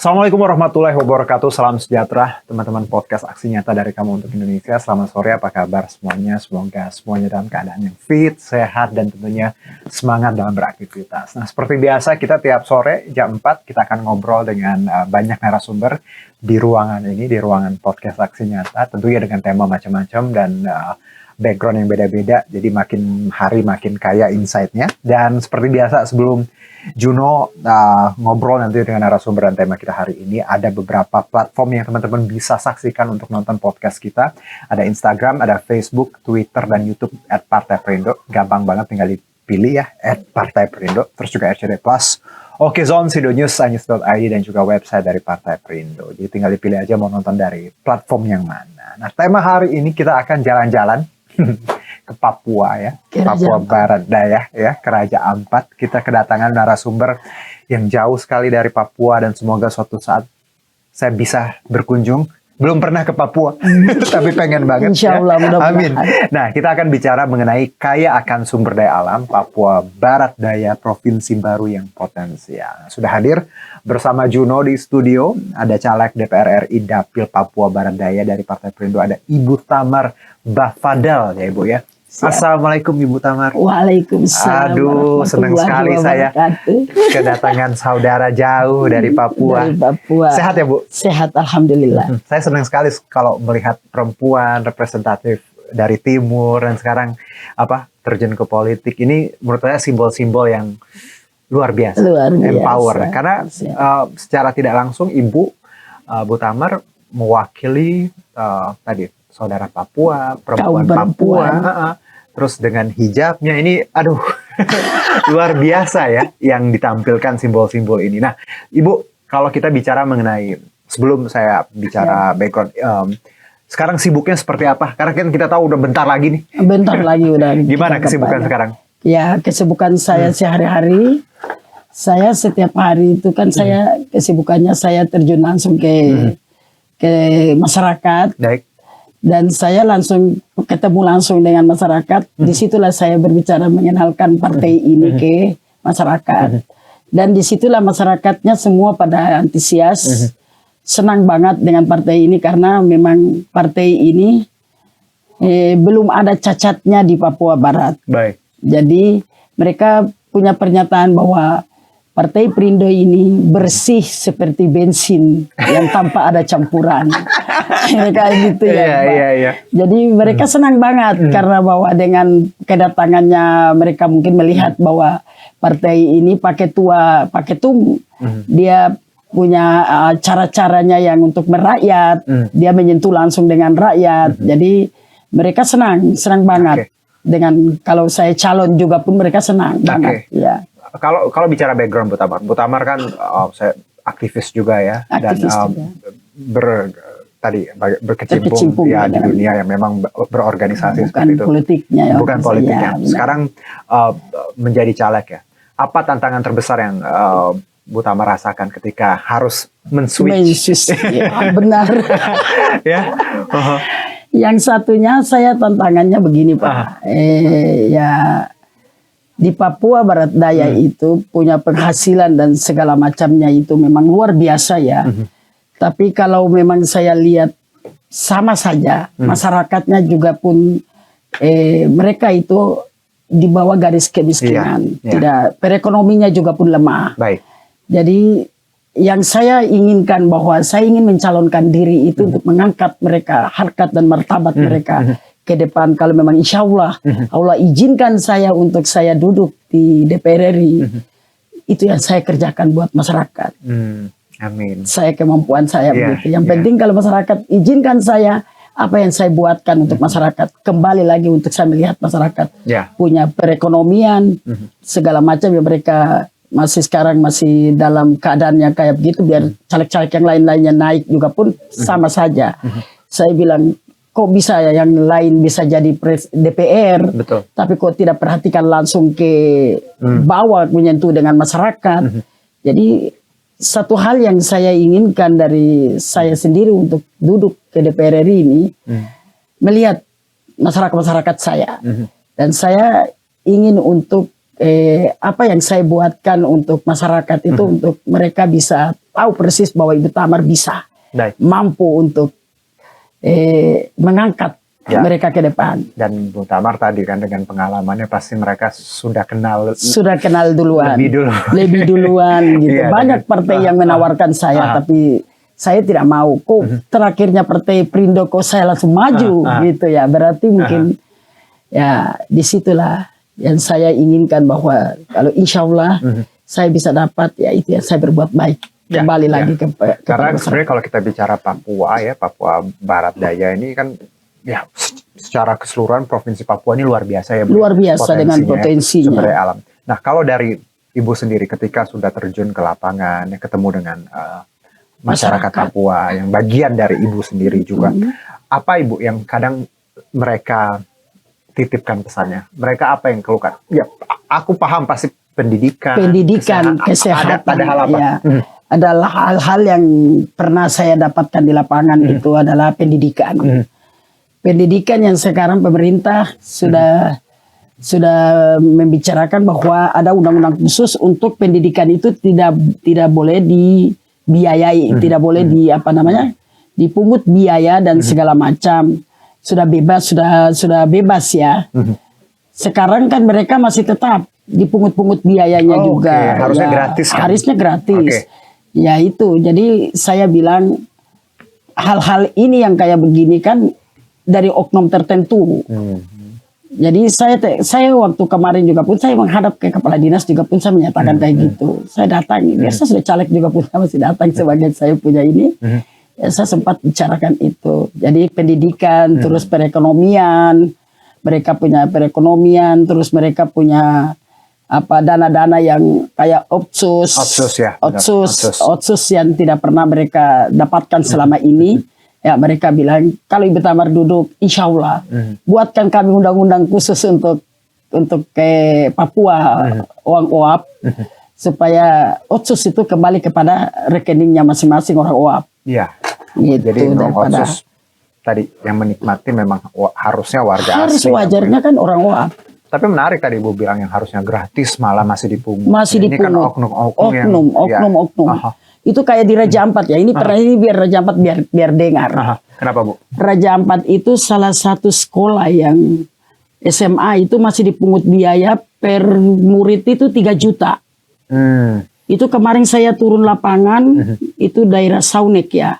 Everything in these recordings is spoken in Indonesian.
Assalamualaikum warahmatullahi wabarakatuh. Salam sejahtera teman-teman podcast Aksi Nyata dari Kamu untuk Indonesia. Selamat sore, apa kabar semuanya? Semoga semuanya dalam keadaan yang fit, sehat, dan tentunya semangat dalam beraktivitas. Nah, seperti biasa kita tiap sore jam 4 kita akan ngobrol dengan banyak narasumber di ruangan ini, di ruangan podcast Aksi Nyata. Tentunya dengan tema macam-macam dan background yang beda-beda. Jadi makin hari makin kaya insight-nya. Dan seperti biasa sebelum Juno ngobrol nanti dengan narasumber dan tema kita hari ini, ada beberapa platform yang teman-teman bisa saksikan untuk nonton podcast kita. Ada Instagram, ada Facebook, Twitter, dan YouTube @partai-perindo. Gampang banget, tinggal dipilih ya, @partai-perindo. Terus juga RCTI Plus, Okezone, Sido News, News.id, dan juga website dari Partai Perindo. Jadi tinggal dipilih aja mau nonton dari platform yang mana. Nah, tema hari ini kita akan jalan-jalan ke Papua ya, Papua Barat Daya ya, Raja Ampat. Kita kedatangan narasumber yang jauh sekali dari Papua dan semoga suatu saat saya bisa berkunjung. Belum pernah ke Papua, tapi pengen banget. Insya Allah, ya. Amin. Nah, kita akan bicara mengenai kaya akan sumber daya alam Papua Barat Daya, provinsi baru yang potensial. Sudah hadir bersama Juno di studio, ada caleg DPR RI Dapil Papua Barat Daya dari Partai Perindo, ada Ibu Tamar Bafadal ya Ibu ya. Siap. Assalamualaikum Ibu Tamar. Waalaikumsalam. Aduh, senang sekali saya kedatangan saudara jauh dari Papua. Dari Papua. Sehat ya Bu? Sehat, alhamdulillah. Saya senang sekali kalau melihat perempuan representatif dari timur dan sekarang terjun ke politik. Ini menurut saya simbol-simbol yang luar biasa. Empower. Karena secara tidak langsung Ibu Bu Tamar mewakili tadi saudara Papua, perempuan Papua, terus dengan hijabnya ini, aduh, luar biasa ya, yang ditampilkan simbol-simbol ini. Nah, Ibu, kalau kita bicara mengenai, sebelum saya bicara background, sekarang sibuknya seperti apa? Karena kan kita tahu udah bentar lagi nih. Bentar lagi udah. Gimana kesibukan sekarang? Ya, kesibukan saya sehari-hari, saya setiap hari itu kan kesibukannya saya terjun langsung ke masyarakat. Baik. Dan saya langsung ketemu langsung dengan masyarakat. Disitulah saya berbicara mengenalkan partai ini ke masyarakat. Dan disitulah masyarakatnya semua pada antusias. Senang banget dengan partai ini karena memang partai ini belum ada cacatnya di Papua Barat. Baik. Jadi mereka punya pernyataan bahwa Partai Perindo ini bersih seperti bensin yang tanpa ada campuran. Kayak gitu ya. Iya. Jadi mereka senang banget karena bahwa dengan kedatangannya mereka mungkin melihat bahwa partai ini pakai tung. Dia punya cara-caranya yang untuk merakyat. Dia menyentuh langsung dengan rakyat. Jadi mereka senang banget. Dengan kalau saya calon juga pun mereka senang banget. Ya. Kalau bicara background Bu Tamar kan saya aktivis juga ya, aktivis dan berkecimpung ya di dunia yang memang berorganisasi seperti itu. Bukan politiknya. Ya, sekarang menjadi caleg ya. Apa tantangan terbesar yang Bu Tamar rasakan ketika harus men-switch? Ya, benar. Ya. Yang satunya saya tantangannya begini Pak. Di Papua Barat Daya itu punya penghasilan dan segala macamnya itu memang luar biasa ya. Tapi kalau memang saya lihat sama saja, masyarakatnya juga pun mereka itu di bawah garis kemiskinan. Tidak, perekonominya juga pun lemah. Baik. Jadi yang saya inginkan bahwa saya ingin mencalonkan diri itu untuk mengangkat mereka, harkat dan martabat mereka ke depan. Kalau memang insya Allah Allah izinkan saya untuk saya duduk di DPR RI, itu yang saya kerjakan buat masyarakat. Amin. Saya kemampuan saya begitu. Yang penting kalau masyarakat izinkan saya, apa yang saya buatkan untuk masyarakat, kembali lagi untuk saya melihat masyarakat punya perekonomian, segala macam yang mereka sekarang masih dalam keadaannya kayak begitu, biar caleg-caleg yang lain-lainnya naik juga pun sama saja. Saya bilang, kok bisa ya yang lain bisa jadi DPR, betul, tapi kok tidak perhatikan langsung ke bawah menyentuh dengan masyarakat. Jadi satu hal yang saya inginkan dari saya sendiri untuk duduk ke DPR RI ini, melihat masyarakat saya, dan saya ingin untuk apa yang saya buatkan untuk masyarakat itu untuk mereka bisa tahu persis bahwa Ibu Tamar bisa mampu untuk mengangkat mereka ke depan. Dan Bu Tamar tadi kan dengan pengalamannya pasti mereka sudah kenal duluan, lebih duluan gitu. Banyak partai yang menawarkan saya, tapi saya tidak mau. Kok terakhirnya partai Perindo kok saya langsung maju gitu ya. Berarti mungkin ya disitulah yang saya inginkan, bahwa kalau insya Allah saya bisa dapat, ya itu yang saya berbuat baik. Kembali lagi ke karena sebenarnya kalau kita bicara Papua ya, Papua Barat Daya ini kan ya secara keseluruhan provinsi Papua ini luar biasa ya. Luar biasa dengan potensinya. Sumber daya alam. Nah, kalau dari Ibu sendiri ketika sudah terjun ke lapangan, ya, ketemu dengan masyarakat Papua yang bagian dari Ibu sendiri juga, apa Ibu yang kadang mereka titipkan pesannya? Mereka apa yang keluhkan? Ya, aku paham pasti pendidikan, kesehatan, ada hal apa? Ya. Adalah hal-hal yang pernah saya dapatkan di lapangan itu adalah pendidikan. Pendidikan yang sekarang pemerintah sudah membicarakan bahwa ada undang-undang khusus untuk pendidikan itu tidak boleh dibiayai, tidak boleh dipungut biaya dan segala macam. Sudah bebas ya. Sekarang kan mereka masih tetap dipungut-pungut biayanya juga. Harusnya ya, gratis kan? Harusnya gratis. Ya itu. Jadi saya bilang hal-hal ini yang kayak begini kan dari oknum tertentu. Jadi saya waktu kemarin juga pun saya menghadap ke kepala dinas juga pun saya menyatakan kayak gitu. Saya datang, biasa sudah caleg juga pun saya masih datang sebagai saya punya ini. Ya, saya sempat bicarakan itu. Jadi pendidikan, terus perekonomian, mereka punya perekonomian, terus mereka punya dana-dana yang kayak otsus yang tidak pernah mereka dapatkan selama ini. Ya, mereka bilang kalau Ibu Tamar duduk, insya Allah buatkan kami undang-undang khusus untuk ke Papua, uang OAP, supaya otsus itu kembali kepada rekeningnya masing-masing orang OAP. Iya. Gitu, jadi otsus tadi yang menikmati memang harusnya warga harus asli. Harus wajarnya kan orang OAP. Tapi menarik tadi Ibu bilang yang harusnya gratis malah masih dipungut. Masih dipungut. Ini kan oknum. Itu kayak di Raja Ampat ya. Ini pernah ini biar Raja Ampat biar dengar. Kenapa Bu? Raja Ampat itu salah satu sekolah yang SMA itu masih dipungut biaya per murid itu 3 juta. Itu kemarin saya turun lapangan, itu daerah Saunek ya.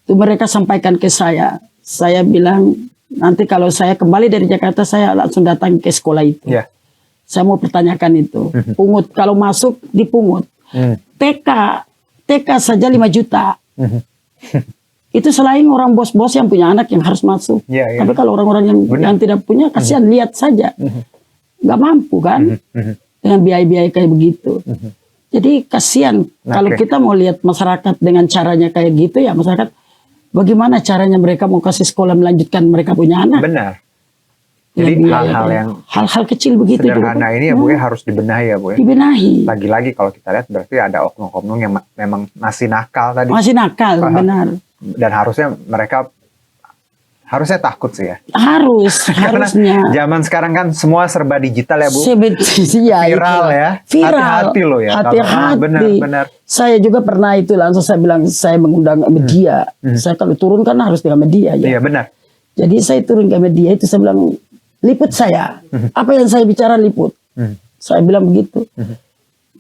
Itu mereka sampaikan ke saya. Saya bilang nanti kalau saya kembali dari Jakarta saya langsung datang ke sekolah itu. Saya mau pertanyakan itu. Pungut kalau masuk dipungut. TK saja 5 juta. Itu selain orang bos-bos yang punya anak yang harus masuk. Tapi kalau orang-orang yang tidak punya, kasihan lihat saja. Nggak mampu kan? Dengan biaya-biaya kayak begitu. Jadi kasihan. Kalau kita mau lihat masyarakat dengan caranya kayak gitu ya, masyarakat bagaimana caranya mereka mau kasih sekolah melanjutkan mereka punya anak. Benar. Jadi hal-hal kecil begitu sederhana juga, ini ya Bu ya harus dibenahi ya Bu ya. Dibenahi. Lagi-lagi kalau kita lihat berarti ada oknum-oknum yang memang masih nakal tadi. Masih nakal, benar. Dan mereka harusnya takut sih ya. Harusnya. Zaman sekarang kan semua serba digital ya Bu. Viral ya. Hati-hati loh ya. Hati-hati. Benar. Saya juga pernah itu langsung saya bilang saya mengundang media. Saya kalau turun kan harus dengan media ya. Iya benar. Jadi saya turun ke media itu saya bilang liput saya. Apa yang saya bicara liput. Saya bilang begitu.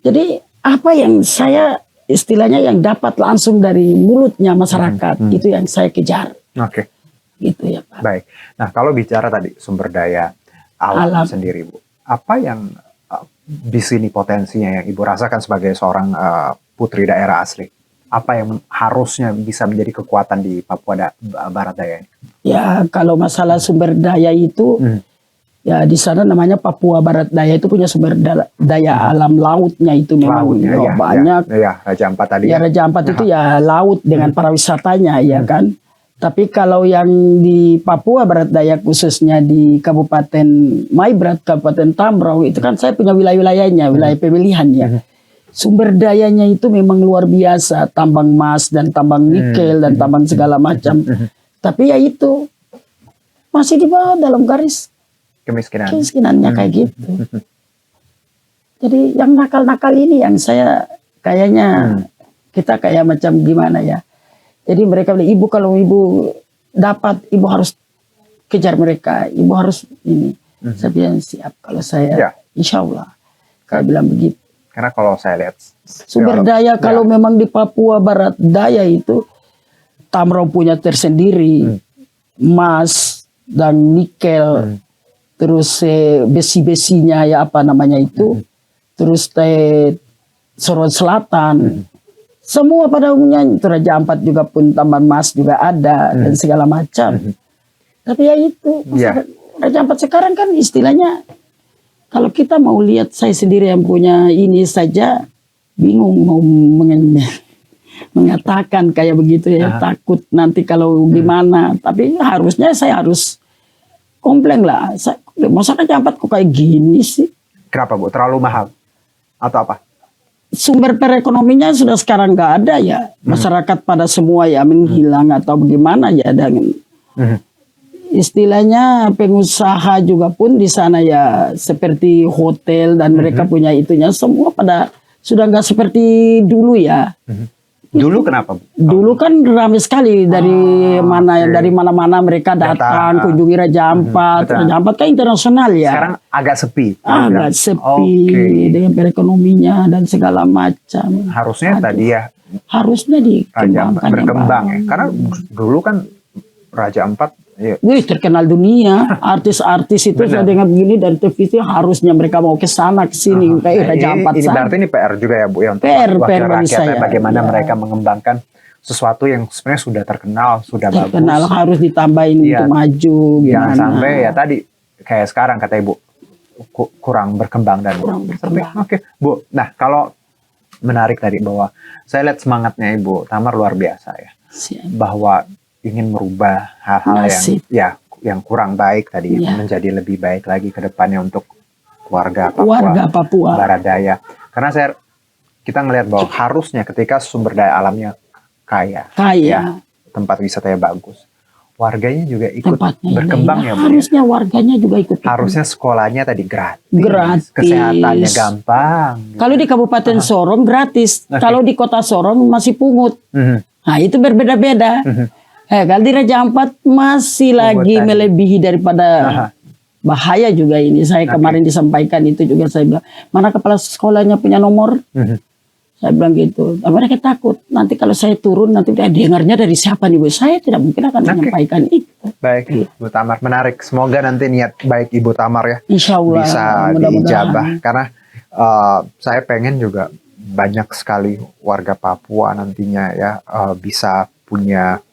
Jadi apa yang saya istilahnya yang dapat langsung dari mulutnya masyarakat itu yang saya kejar. Oke. Gitu ya Pak. Baik. Nah kalau bicara tadi sumber daya alam sendiri Bu, apa yang di sini potensinya yang Ibu rasakan sebagai seorang putri daerah asli? Apa yang harusnya bisa menjadi kekuatan di Papua Barat Daya ini? Ya kalau masalah sumber daya itu ya di sana namanya Papua Barat Daya itu punya sumber daya alam lautnya itu memang banyak. Ya, Raja Ampat tadi. Ya Raja Ampat itu ya laut dengan pariwisatanya ya kan. Tapi kalau yang di Papua Barat Daya khususnya di Kabupaten Maibrat, Kabupaten Tambrau itu kan saya punya wilayah-wilayahnya, wilayah pemilihan ya. Sumber dayanya itu memang luar biasa, tambang emas dan tambang nikel dan tambang segala macam. Tapi ya itu masih di bawah dalam garis kemiskinannya kayak gitu. Jadi yang nakal-nakal ini yang saya kayaknya kita kayak macam gimana ya. Jadi mereka bilang, ibu kalau ibu dapat, ibu harus kejar mereka, ibu harus ini. Saya bilang siap kalau saya, insya Allah. Saya bilang begitu. Karena kalau saya lihat sumber daya kalau memang di Papua Barat Daya itu Tamrau punya tersendiri, emas dan nikel, terus besi-besinya ya apa namanya itu, terus Sorong Selatan, semua pada umumnya itu Raja Ampat juga pun tambang emas juga ada dan segala macam. Tapi ya itu Raja Ampat sekarang kan istilahnya kalau kita mau lihat, saya sendiri yang punya ini saja bingung mau mengatakan kayak begitu ya, takut nanti kalau gimana. Tapi harusnya saya harus komplain lah. Masa Raja Ampat kok kayak gini sih? Kenapa Bu? Terlalu mahal? Atau apa? Sumber perekonominya sudah sekarang nggak ada ya. Masyarakat pada semua ya menghilang atau bagaimana ya. Dan istilahnya pengusaha juga pun di sana ya seperti hotel dan mereka punya itunya semua pada sudah nggak seperti dulu ya. Dulu kenapa Bu? Dulu kan ramai sekali dari mana-mana mereka datang kunjungi Raja Ampat. Raja Ampat kan internasional ya. Sekarang agak sepi. Agak sepi dengan perekonominya dan segala macam. Harusnya tadi ya. Harusnya dikembangkan. Berkembang ya. Karena dulu kan Raja Ampat wih terkenal dunia, artis-artis itu saya dengar begini dari televisi harusnya mereka mau ke sana ke sini kayak Raja Ampat. Ini berarti ini PR juga ya Bu ya untuk wakil rakyat bagaimana mereka mengembangkan sesuatu yang sebenarnya sudah terkenal, sudah bagus. Harus ditambahin untuk maju. Jangan sampai ya tadi kayak sekarang kata Ibu kurang berkembang dan Oke Bu. Nah kalau menarik tadi bahwa saya lihat semangatnya Ibu Tamar luar biasa ya. Bahwa ingin merubah hal-hal yang kurang baik tadi menjadi lebih baik lagi ke depannya untuk warga Papua Barat Daya. Karena kita ngelihat bahwa harusnya ketika sumber daya alamnya kaya. Ya, tempat wisatanya bagus, warganya juga ikut berkembang ya Bu. Harusnya warganya juga ikut. Harusnya sekolahnya tadi gratis. Kesehatannya gampang. Kalau di Kabupaten Sorong gratis, kalau di Kota Sorong masih pungut. Nah itu berbeda-beda. Kalau di Raja Ampat masih lagi melebihi daripada bahaya juga ini. Saya kemarin disampaikan itu juga saya bilang, mana kepala sekolahnya punya nomor? Saya bilang gitu. Mereka takut nanti kalau saya turun nanti dengarnya dari siapa nih Bu? Saya tidak mungkin akan menyampaikan itu. Baik, Ibu Tamar menarik. Semoga nanti niat baik Ibu Tamar ya Insya Allah, bisa diijabah. Karena saya pengen juga banyak sekali warga Papua nantinya ya bisa punya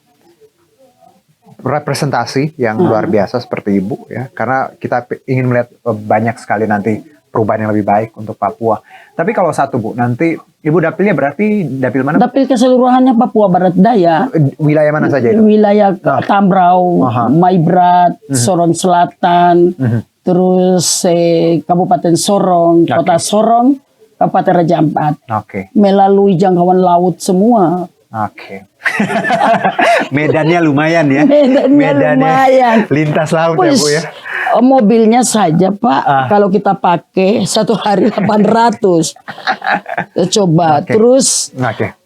representasi yang luar biasa seperti Ibu ya, karena kita ingin melihat banyak sekali nanti perubahan yang lebih baik untuk Papua. Tapi kalau satu Bu, nanti Ibu dapilnya berarti dapil mana? Dapil keseluruhannya Papua Barat Daya. Wilayah mana saja itu? Wilayah Tamrau, Maibrat, Sorong Selatan, terus Kabupaten Sorong, Kota Sorong, Kabupaten Raja Ampat. Melalui jangkauan laut semua. Medannya lumayan ya. Medannya lumayan. Lintas laut ya Bu ya. Mobilnya saja Pak, kalau kita pakai satu hari 800. Coba. Terus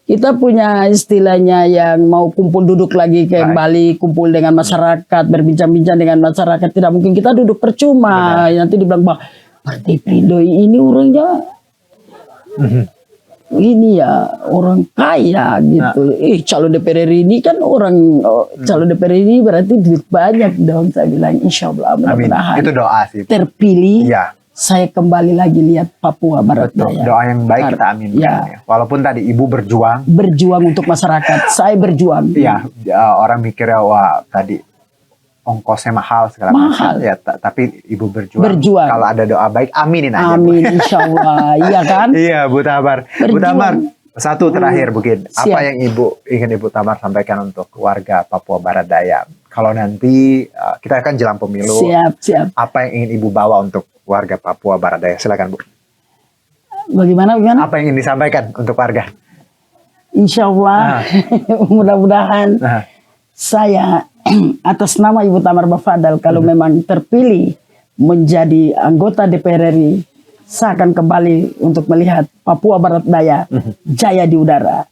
kita punya istilahnya yang mau kumpul duduk lagi kembali, kumpul dengan masyarakat, berbincang-bincang dengan masyarakat. Tidak mungkin kita duduk percuma. Nanti dibilang Pak, Partai Perindo ini orangnya ini ya orang kaya gitu. Calon DPR ini kan calon DPR ini berarti duit banyak dong. Saya bilang insya Allah mudah-mudahan itu doa sih terpilih. Saya kembali lagi lihat Papua Barat Daya. Doa yang baik kita aminkan ya. Walaupun tadi Ibu berjuang untuk masyarakat. Saya berjuang. Orang mikirnya wah tadi ongkosnya mahal segala macam ya, tapi Ibu berjuang. Kalau ada doa baik, aminin aja. Amin, insya Allah, iya kan? Iya, Bu Tamar. Bu Tamar, satu terakhir mungkin, apa yang ingin Ibu Tamar sampaikan untuk warga Papua Barat Daya? Kalau nanti kita akan jelang pemilu, siap. Apa yang ingin Ibu bawa untuk warga Papua Barat Daya? Silakan Bu. Bagaimana? Apa yang ingin disampaikan untuk warga? Insya Allah, mudah-mudahan saya atas nama Ibu Tamar Bafadal kalau memang terpilih menjadi anggota DPR RI, saya akan kembali untuk melihat Papua Barat Daya jaya di udara.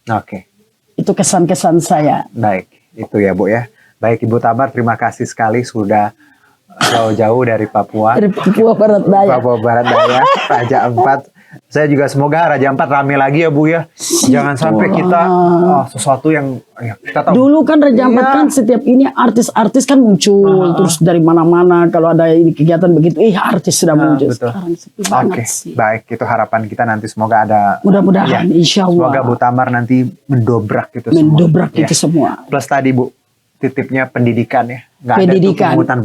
Oke. Itu kesan-kesan saya. Baik, itu ya Bu ya. Baik Ibu Tamar, terima kasih sekali sudah jauh-jauh dari Papua. Dari Papua Barat Daya. Papua Barat Daya, Raja Ampat. Saya juga semoga Raja Ampat rame lagi ya Bu ya. Jangan sampai kita sesuatu yang ya, kita tahu. Dulu kan Raja Ampat kan setiap ini artis-artis kan muncul terus dari mana-mana kalau ada ini kegiatan begitu, artis sudah muncul. Betul. Sekarang sepi banget sih. Baik, itu harapan kita nanti semoga ada. Mudah-mudahan, insya Allah. Semoga Bu Tamar nanti mendobrak itu semua. Plus tadi Bu, titipnya pendidikan ya. Nggak Pendidikan, ada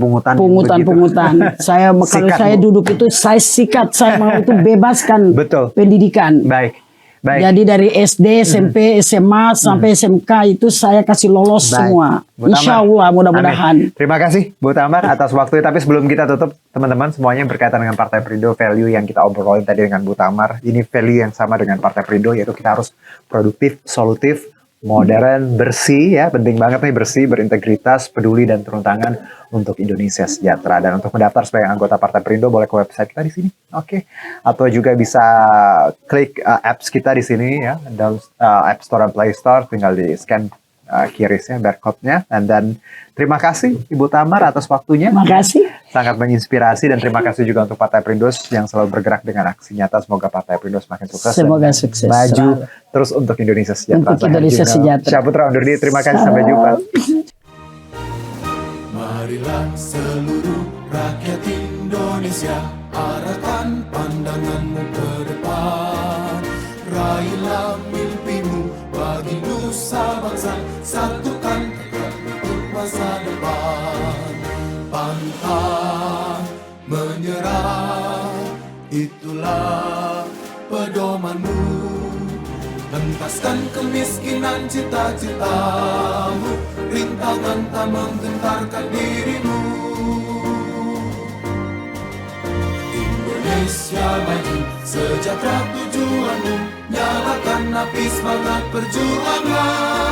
pungutan. Saya kalau saya duduk itu saya sikat, saya mau itu bebaskan. Betul. Pendidikan. Baik. Jadi dari SD, SMP, SMA sampai SMK itu saya kasih lolos semua. Insya Allah, mudah-mudahan. Terima kasih Bu Tamar atas waktu. Tapi sebelum kita tutup, teman-teman semuanya berkaitan dengan Partai Perindo, value yang kita obrolin tadi dengan Bu Tamar, ini value yang sama dengan Partai Perindo, yaitu kita harus produktif, solutif, modern, bersih ya, penting banget nih, bersih, berintegritas, peduli dan turun tangan untuk Indonesia sejahtera. Dan untuk mendaftar sebagai anggota Partai Perindo boleh ke website kita di sini, oke. Atau juga bisa klik apps kita di sini ya, dalam App Store dan Play Store, tinggal di scan QRIS-nya, barcode-nya. Dan terima kasih Ibu Tamar atas waktunya. Terima kasih. Sangat menginspirasi dan terima kasih juga untuk Partai Perindo yang selalu bergerak dengan aksi nyata. Semoga Partai Perindo semakin sukses. Semoga sukses. Maju terus untuk Indonesia sejahtera. Untuk Indonesia sejahtera. Syaputra undur diri. Terima kasih. Sampai jumpa. Marilah seluruh rakyat Indonesia, arahkan pandanganmu ke depan. Raihlah mimpimu bagi nusa bangsa, satukan tegak untuk masa depan. Pantang menyerah, itulah pedomanmu. Hentaskan kemiskinan cita-citamu, rintangan tak menggentarkan dirimu. Indonesia maju, sejahtera tujuanmu, nyalakan api semangat perjuangan.